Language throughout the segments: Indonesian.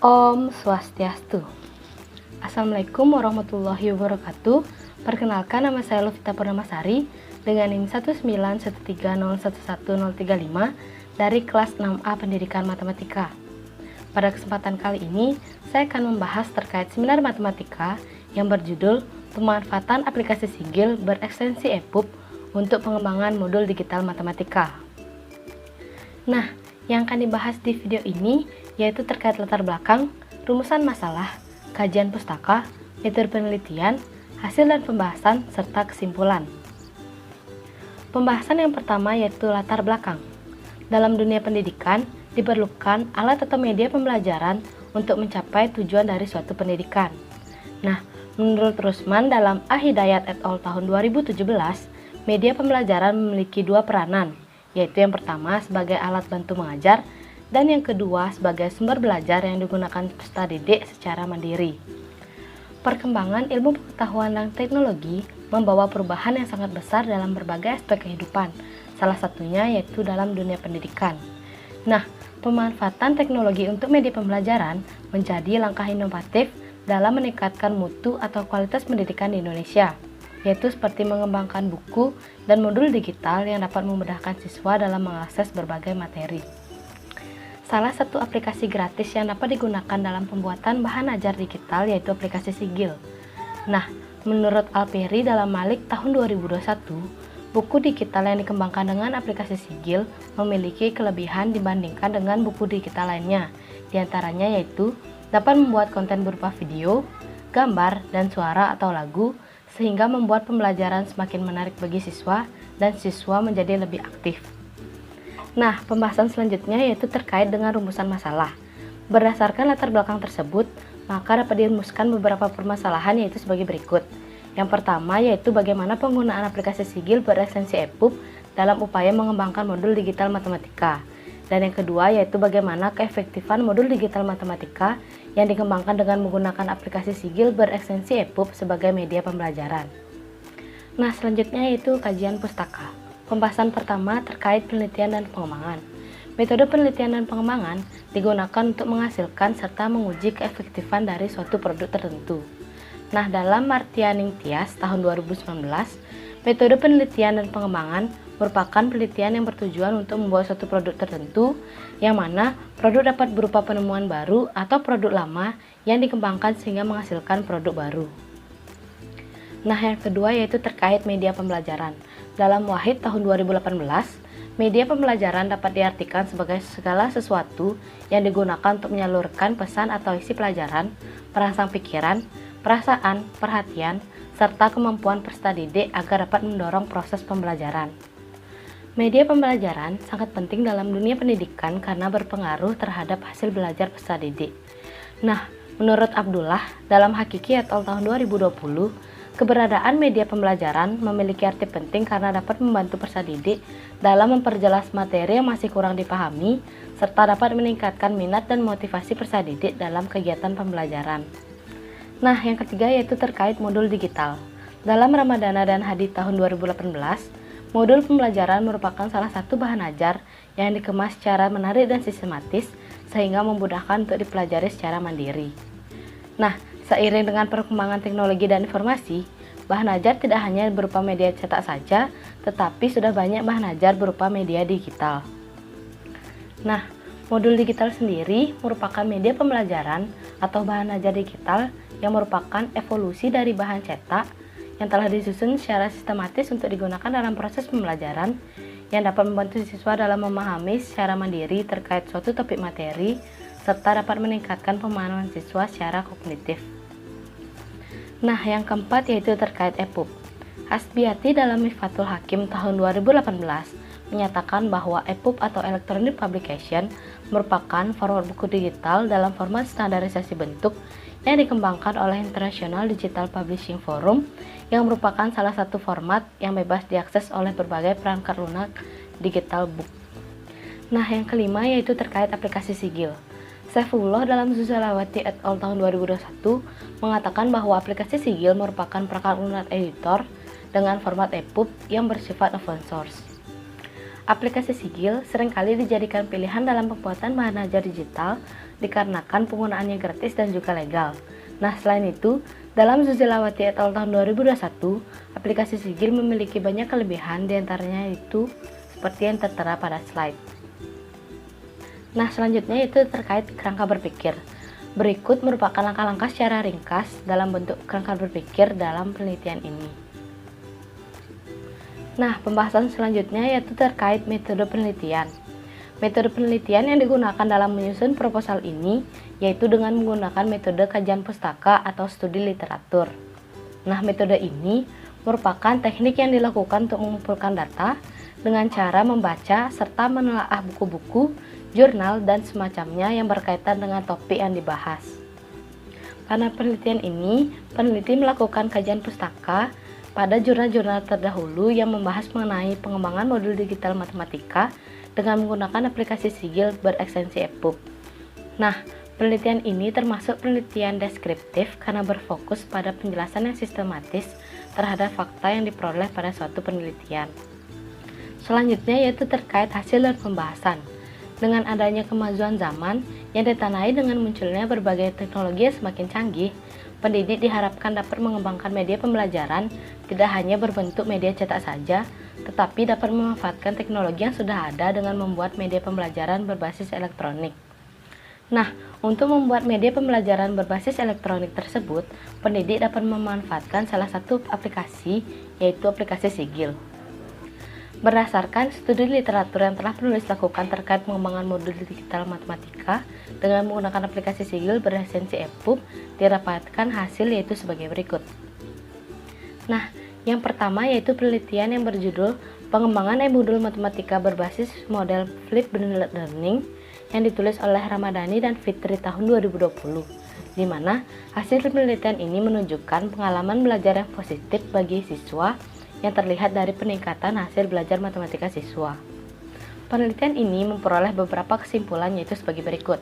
Om Swastiastu. Assalamualaikum warahmatullahi wabarakatuh. Perkenalkan, nama saya Lovita Purnamasari dengan NIM 19130111035 dari kelas 6A Pendidikan Matematika. Pada kesempatan kali ini, saya akan membahas terkait seminar matematika yang berjudul Pemanfaatan Aplikasi Sigil Berekstensi EPUB untuk Pengembangan Modul Digital Matematika. Nah, yang akan dibahas di video ini yaitu terkait latar belakang, rumusan masalah, kajian pustaka, metode penelitian, hasil dan pembahasan, serta kesimpulan. Pembahasan yang pertama yaitu latar belakang. Dalam dunia pendidikan, diperlukan alat atau media pembelajaran untuk mencapai tujuan dari suatu pendidikan. Nah, menurut Rusman dalam A-Hidayat et al. Tahun 2017, media pembelajaran memiliki dua peranan, yaitu yang pertama sebagai alat bantu mengajar, dan yang kedua sebagai sumber belajar yang digunakan peserta didik secara mandiri. Perkembangan ilmu pengetahuan dan teknologi membawa perubahan yang sangat besar dalam berbagai aspek kehidupan, salah satunya yaitu dalam dunia pendidikan. Nah, pemanfaatan teknologi untuk media pembelajaran menjadi langkah inovatif dalam meningkatkan mutu atau kualitas pendidikan di Indonesia, yaitu seperti mengembangkan buku dan modul digital yang dapat memudahkan siswa dalam mengakses berbagai materi. Salah satu aplikasi gratis yang dapat digunakan dalam pembuatan bahan ajar digital yaitu aplikasi Sigil. Nah, menurut Alperi dalam Malik tahun 2021, buku digital yang dikembangkan dengan aplikasi Sigil memiliki kelebihan dibandingkan dengan buku digital lainnya. Di antaranya yaitu dapat membuat konten berupa video, gambar, dan suara atau lagu sehingga membuat pembelajaran semakin menarik bagi siswa dan siswa menjadi lebih aktif. Nah, pembahasan selanjutnya yaitu terkait dengan rumusan masalah. Berdasarkan latar belakang tersebut, maka dapat dirumuskan beberapa permasalahan yaitu sebagai berikut. Yang pertama yaitu bagaimana penggunaan aplikasi Sigil berekstensi EPUB dalam upaya mengembangkan modul digital matematika. Dan yang kedua yaitu bagaimana keefektifan modul digital matematika yang dikembangkan dengan menggunakan aplikasi Sigil berekstensi EPUB sebagai media pembelajaran. Nah, selanjutnya yaitu kajian pustaka. Pembahasan pertama terkait penelitian dan pengembangan. Metode penelitian dan pengembangan digunakan untuk menghasilkan serta menguji keefektifan dari suatu produk tertentu. Nah, dalam Martianing Tias tahun 2019, metode penelitian dan pengembangan merupakan penelitian yang bertujuan untuk membuat suatu produk tertentu, yang mana produk dapat berupa penemuan baru atau produk lama yang dikembangkan sehingga menghasilkan produk baru. Nah, yang kedua yaitu terkait media pembelajaran. Dalam Wahid tahun 2018, media pembelajaran dapat diartikan sebagai segala sesuatu yang digunakan untuk menyalurkan pesan atau isi pelajaran, perangsang pikiran, perasaan, perhatian, serta kemampuan peserta didik agar dapat mendorong proses pembelajaran. Media pembelajaran sangat penting dalam dunia pendidikan karena berpengaruh terhadap hasil belajar peserta didik. Nah, menurut Abdullah dalam Hakiki et al. Tahun 2020, keberadaan media pembelajaran memiliki arti penting karena dapat membantu peserta didik dalam memperjelas materi yang masih kurang dipahami, serta dapat meningkatkan minat dan motivasi peserta didik dalam kegiatan pembelajaran. Nah, yang ketiga yaitu terkait modul digital. Dalam Ramadana dan Hadi tahun 2018, modul pembelajaran merupakan salah satu bahan ajar yang dikemas secara menarik dan sistematis sehingga memudahkan untuk dipelajari secara mandiri. Nah, seiring dengan perkembangan teknologi dan informasi, bahan ajar tidak hanya berupa media cetak saja, tetapi sudah banyak bahan ajar berupa media digital. Nah, modul digital sendiri merupakan media pembelajaran atau bahan ajar digital yang merupakan evolusi dari bahan cetak yang telah disusun secara sistematis untuk digunakan dalam proses pembelajaran yang dapat membantu siswa dalam memahami secara mandiri terkait suatu topik materi serta dapat meningkatkan pemahaman siswa secara kognitif. Nah, yang keempat yaitu terkait EPUB. Hasbiati dalam Mifatul Hakim tahun 2018 menyatakan bahwa EPUB atau Electronic Publication merupakan format buku digital dalam format standarisasi bentuk yang dikembangkan oleh International Digital Publishing Forum yang merupakan salah satu format yang bebas diakses oleh berbagai perangkat lunak digital book. Nah, yang kelima yaitu terkait aplikasi Sigil. Saifullah dalam Zuzalawati et al. Tahun 2021 mengatakan bahwa aplikasi Sigil merupakan perangkat lunak editor dengan format EPUB yang bersifat open source. aplikasi sigil seringkali dijadikan pilihan dalam pembuatan bahan ajar digital dikarenakan penggunaannya gratis dan juga legal. Nah, selain itu, dalam Zuzilawati et al. Tahun 2021, aplikasi sigil memiliki banyak kelebihan, diantaranya itu seperti yang tertera pada slide. Nah, selanjutnya itu terkait kerangka berpikir. Berikut merupakan langkah-langkah secara ringkas dalam bentuk kerangka berpikir dalam penelitian ini. Nah, pembahasan selanjutnya yaitu terkait metode penelitian. Metode penelitian yang digunakan dalam menyusun proposal ini yaitu dengan menggunakan metode kajian pustaka atau studi literatur. Nah, metode ini merupakan teknik yang dilakukan untuk mengumpulkan data dengan cara membaca serta menelaah buku-buku, jurnal, dan semacamnya yang berkaitan dengan topik yang dibahas. Pada penelitian ini, peneliti melakukan kajian pustaka pada jurnal-jurnal terdahulu yang membahas mengenai pengembangan modul digital matematika dengan menggunakan aplikasi sigil berekstensi EPUB. Nah, penelitian ini termasuk penelitian deskriptif karena berfokus pada penjelasan yang sistematis terhadap fakta yang diperoleh pada suatu penelitian. Selanjutnya yaitu terkait hasil dan pembahasan. Dengan adanya kemajuan zaman yang ditandai dengan munculnya berbagai teknologi yang semakin canggih, pendidik diharapkan dapat mengembangkan media pembelajaran tidak hanya berbentuk media cetak saja, tetapi dapat memanfaatkan teknologi yang sudah ada dengan membuat media pembelajaran berbasis elektronik. Nah, untuk membuat media pembelajaran berbasis elektronik tersebut, pendidik dapat memanfaatkan salah satu aplikasi, yaitu aplikasi sigil. Berdasarkan studi literatur yang telah penulis lakukan terkait pengembangan modul digital matematika dengan menggunakan aplikasi sigil berekstensi EPUB, didapatkan hasil yaitu sebagai berikut. Nah, yang pertama yaitu penelitian yang berjudul Pengembangan e-modul matematika berbasis model Flipped Learning yang ditulis oleh Ramadhani dan Fitri tahun 2020, di mana hasil penelitian ini menunjukkan pengalaman belajar yang positif bagi siswa yang terlihat dari peningkatan hasil belajar matematika siswa. Penelitian ini memperoleh beberapa kesimpulan yaitu sebagai berikut.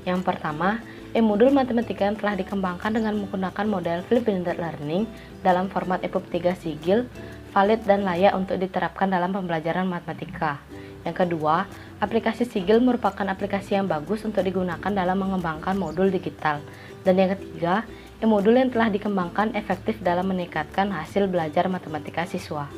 Yang pertama, e-modul matematika yang telah dikembangkan dengan menggunakan model Flipped Learning dalam format EPUB 3 sigil valid dan layak untuk diterapkan dalam pembelajaran matematika. Yang kedua, aplikasi sigil merupakan aplikasi yang bagus untuk digunakan dalam mengembangkan modul digital. Dan yang ketiga, e-modul yang telah dikembangkan efektif dalam meningkatkan hasil belajar matematika siswa.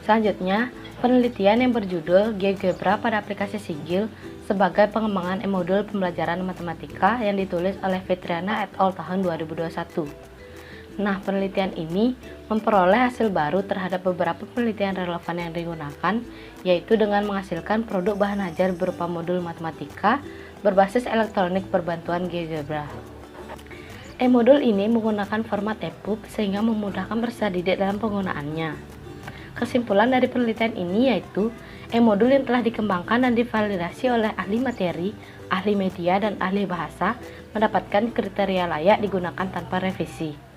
Selanjutnya, penelitian yang berjudul GeoGebra pada aplikasi sigil sebagai pengembangan e-modul pembelajaran matematika yang ditulis oleh Fitriana et al. Tahun 2021. Nah, penelitian ini memperoleh hasil baru terhadap beberapa penelitian relevan yang digunakan, yaitu dengan menghasilkan produk bahan ajar berupa modul matematika berbasis elektronik berbantuan GeoGebra. E-modul ini menggunakan format EPUB sehingga memudahkan peserta didik dalam penggunaannya. Kesimpulan dari penelitian ini yaitu e-modul yang telah dikembangkan dan divalidasi oleh ahli materi, ahli media, dan ahli bahasa mendapatkan kriteria layak digunakan tanpa revisi.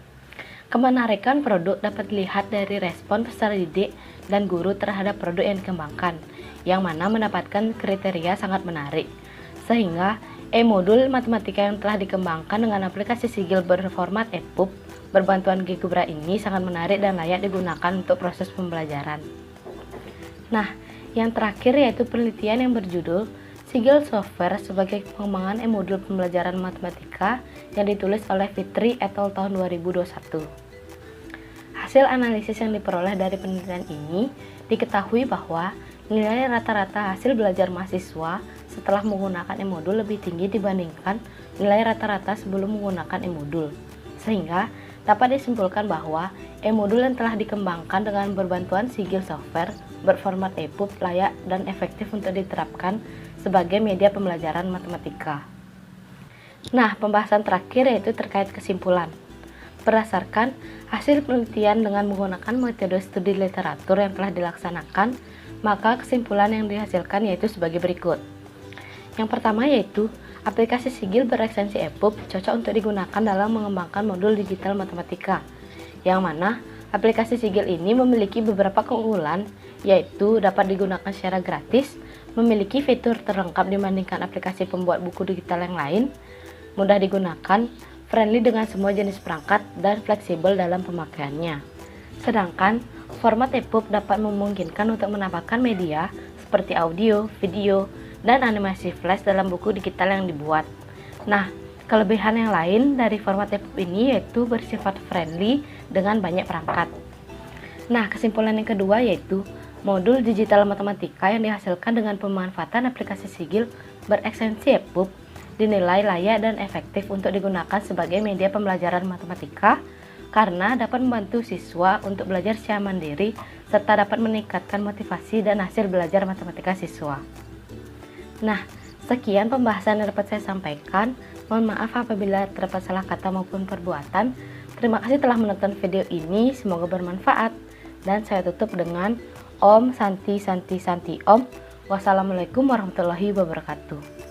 Kemenarikan produk dapat dilihat dari respon peserta didik dan guru terhadap produk yang dikembangkan, yang mana mendapatkan kriteria sangat menarik. Sehingga e-modul matematika yang telah dikembangkan dengan aplikasi sigil berformat EPUB berbantuan GeoGebra ini sangat menarik dan layak digunakan untuk proses pembelajaran. Nah, yang terakhir yaitu penelitian yang berjudul Sigil Software sebagai pengembangan e-modul pembelajaran matematika yang ditulis oleh Fitri et al. Tahun 2021. Hasil analisis yang diperoleh dari penelitian ini diketahui bahwa nilai rata-rata hasil belajar mahasiswa setelah menggunakan e-modul lebih tinggi dibandingkan nilai rata-rata sebelum menggunakan e-modul. Sehingga dapat disimpulkan bahwa e-modul yang telah dikembangkan dengan berbantuan sigil software berformat EPUB layak dan efektif untuk diterapkan sebagai media pembelajaran matematika. Nah, pembahasan terakhir yaitu terkait kesimpulan. Berdasarkan hasil penelitian dengan menggunakan metode studi literatur yang telah dilaksanakan, maka kesimpulan yang dihasilkan yaitu sebagai berikut. Yang pertama yaitu aplikasi sigil berekstensi EPUB cocok untuk digunakan dalam mengembangkan modul digital matematika, yang mana aplikasi sigil ini memiliki beberapa keunggulan, yaitu dapat digunakan secara gratis, memiliki fitur terlengkap dibandingkan aplikasi pembuat buku digital yang lain, mudah digunakan, friendly dengan semua jenis perangkat, dan fleksibel dalam pemakaiannya. Sedangkan Format EPUB dapat memungkinkan untuk menambahkan media seperti audio, video, dan animasi flash dalam buku digital yang dibuat. Nah, kelebihan yang lain dari format EPUB ini yaitu bersifat friendly dengan banyak perangkat. Nah, kesimpulan yang kedua yaitu modul digital matematika yang dihasilkan dengan pemanfaatan aplikasi sigil berekstensi EPUB dinilai layak dan efektif untuk digunakan sebagai media pembelajaran matematika karena dapat membantu siswa untuk belajar secara mandiri serta dapat meningkatkan motivasi dan hasil belajar matematika siswa. Nah, sekian pembahasan yang dapat saya sampaikan. Mohon maaf apabila terdapat salah kata maupun perbuatan. Terima kasih telah menonton video ini, semoga bermanfaat. Dan saya tutup dengan Om Santi Santi Santi Om. Wassalamualaikum warahmatullahi wabarakatuh.